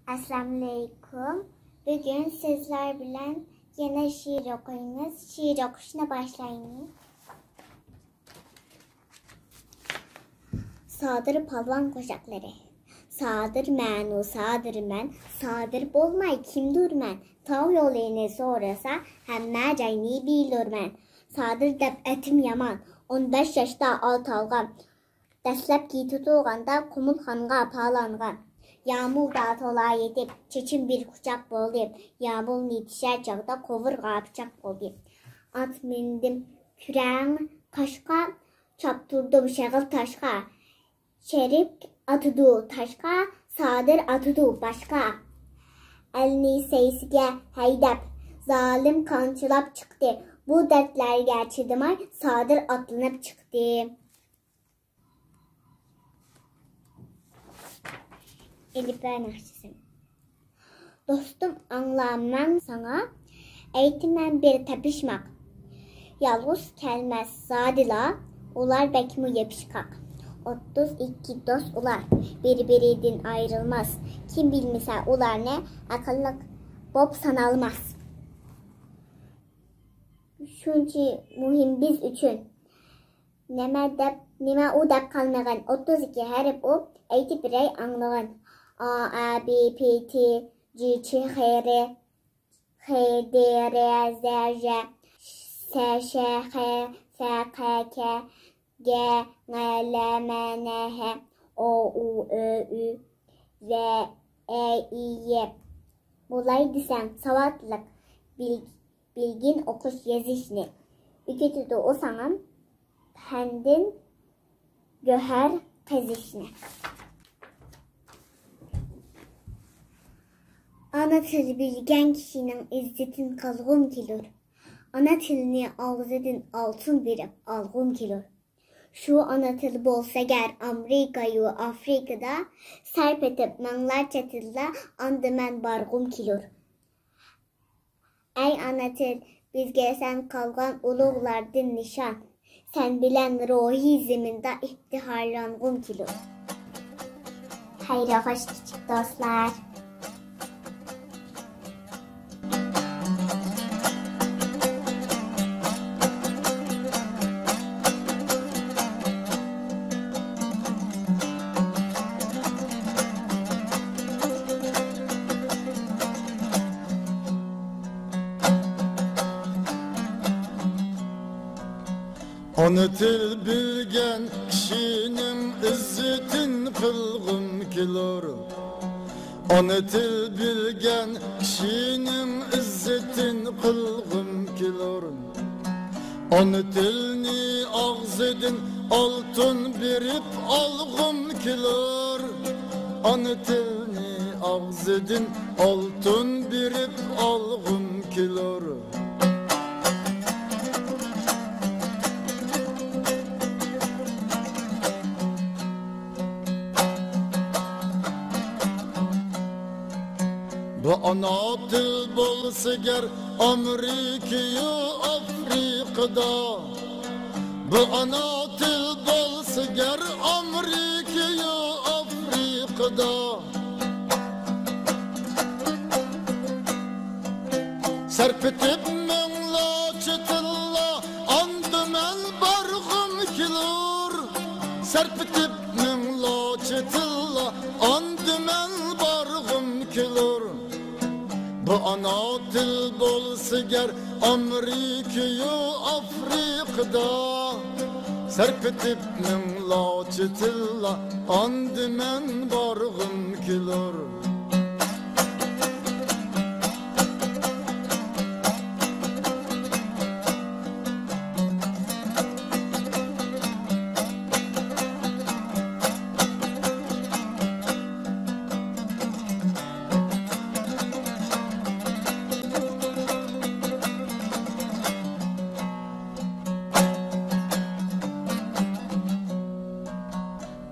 Assalamualaikum. Bugün sizler bilen yine şiir okuyunuz. Şiir okuşuna başlayın. Sadır palvan koşakları. Sadır mənu, sadır mən, sadır bolmay kimdur mən? Tav yolunu sorasa, həmmə cayni bilur mən. Sadır dəb ətim yaman, 15 yaşda alt alğan. Dəsləb ki tutulğanda Kumul xanğa palanğan. Yağmur da tola yedib, çeçin bir kucak boldu. Yağmur yetişər çağda kovurğa bıçak boldu. At mindim kürəğin kaşqa, çapturdum şağıl taşqa. Şerif atıdu taşqa, sadır atıdu başqa. Elini seysiga heydep, zalim kançılap çıktı. Bu dertlerge çıdımay, sadır atlanıp çıktı. Elifler Nahçısı. Dostum anlamam sana, eğitimen bir tepişmak. Yalnız kelmez zadila, ular bekmi yapışkak. 32 dost ular, birbirinden ayrılmaz. Kim bilmese ular ne, akıllık bob sanalmaz. Şunçi muhim biz üçün. Neme o dep kalmagan, 32 harip o, eğitip birey anlagan. A, B, P, T, C, Ç, H, R, H, D, R, Z, J, S, Ş, H, F, K, K, G, N, L, M, N, H, O, U, Ö, Ü, Z, E, I, Y. Bunlar desen savatlık, bilgin okuş yazışını. Üketüdü o sana pendin göher kazışını. Ana tili bilgen kişinin izzetin kalğım kilur. Ana tilini ağzedin altın verip alğım kilur. Şu ana tili bolsa ger Amerika'yı Afrika'da serp etip manlar çatırla andı men barğım kilur. Ey ana til bizge sen kalgan uluğlardın nişan. Sen bilen ruhi zeminde ihtiharlanğım kilur. Hayır hoş küçük dostlar. Ana til bilgen kişinin izzetin kılgım kilor. Ana til bilgen kişinin izzetin kılgım kilor. Ana tilni ağzedin altın berip algım kilor. Ana tilni ağzedin altın berip algım kilor. Bu ana til bolsa ger Amerika'yı Afrika'da. Bu ana til bolsa ger Amerika'yı Afrika'da. Serpetip menla çıtılla andı men barğım kilur. Serpetip menla çıtılla andı men barğım kilur. Bu ana til bolsa ger Amerika'yı Afrika'da. Serpetip menla çıtılla andı men barğım kilur.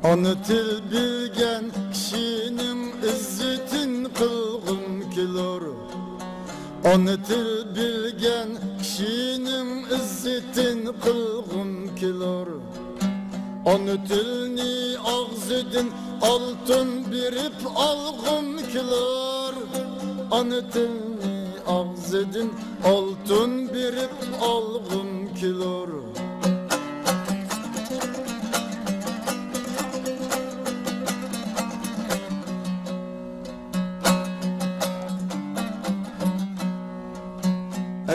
Ana til bilgen kişinin izzetin kılgım kilor. Ana til bilgen kişinin izzetin kılgım kilor. Ana tilni ağzedin altın birip algım kiler. Ana tilni ağzedin altın birip algım kiler.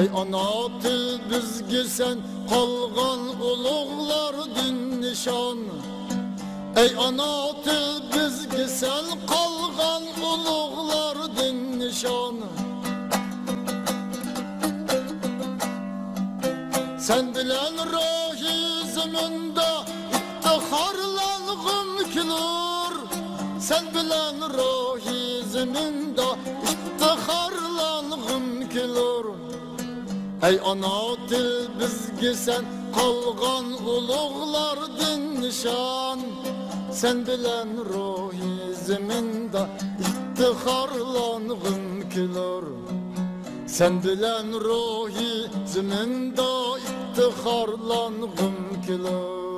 Ey ana til bizge sen kalgan uluglar din nişan. Ey ana til bizge sen kalgan uluglar din nişan. Sen bilen ruhi zeminde iftiharlanğım kilir. Sen bilen ruhi zeminde iftiharlanğım kilir. Ey ana til bizge sen kalgan uluglar din nişan. Sen bilen ruhi zeminde iftiharlanğım kilir. Sen bilen ruhi zeminde iftiharlanğım kilir.